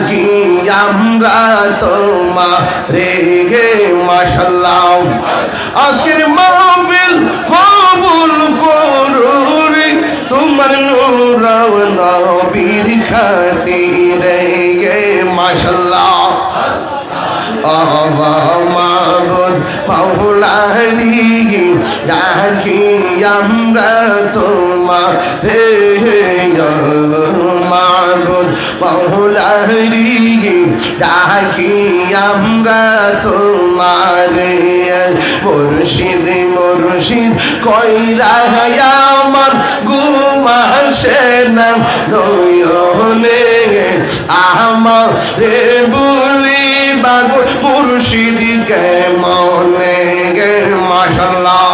কি আমরা তোমারে মাশাআল্লাহ আজকের মাহফিল কবুল করুন তোমার নূর নবীর খাতিরে মাশাআল্লাহ মাবুদ মাওলানি ডাকি আমরা তোমারে মাবুদ মাওলানি ডাকি আমরা তোমারে মুর্শিদ মুর্শিদ কইরা আমার ঘুমাসে না নয়নে আমার বলি বাগো মুর্শিদ কে মনে গে মাশাআল্লাহ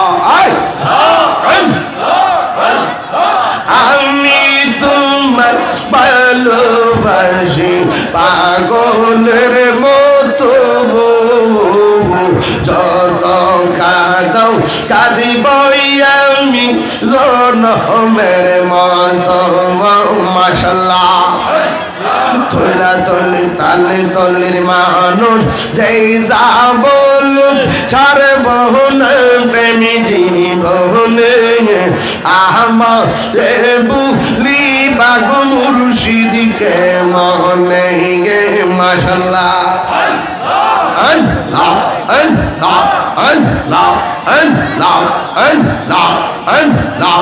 আমি তোমার ভালোবাসি পাগলের মতো যত কাঁদাও কাঁদিব আমি জনমের মতো মাশাআল্লাহ তোলা তলে তালে তলের মানুষ যেই যা বলুক ছাড়ব না প্রেমী জীবনে আমারে বুলি বাগো মুর্শিদকে মনে গে মাশাআল্লাহ আল্লাহ আল্লাহ আল্লাহ আল্লাহ আল্লাহ আল্লাহ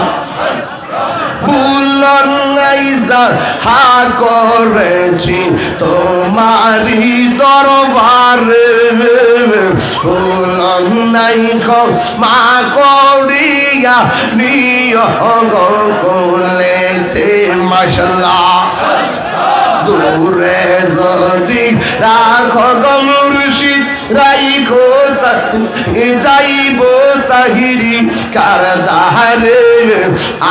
হা করেছি তোমারি দরবারে ফুলন নাই মা করিয়া নিয় গোলেতে মাশাআল্লাহ দূরে যদি রাখো গো মুর্শিদ রাইখো যাইব তাহিরি কারদারে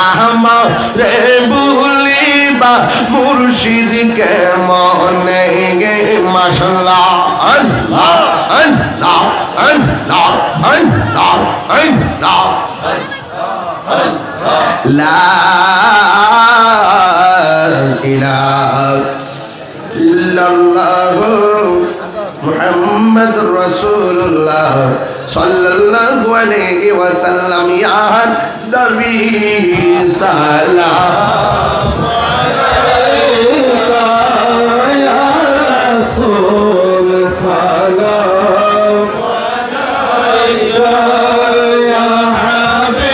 আমারে বুলিবা মুর্শিদকে মনে গে মাশাআল্লাহ আল্লাহ আল্লাহ আল্লাহ আল্লাহ আল্লাহ লা ইলাহা ইল্লাল্লাহ মুহাম্মাদুর রাসূলুল্লাহ সাল্লাল্লাহু আলাইহি ওয়াসাল্লাম ইয়া নবী সালাম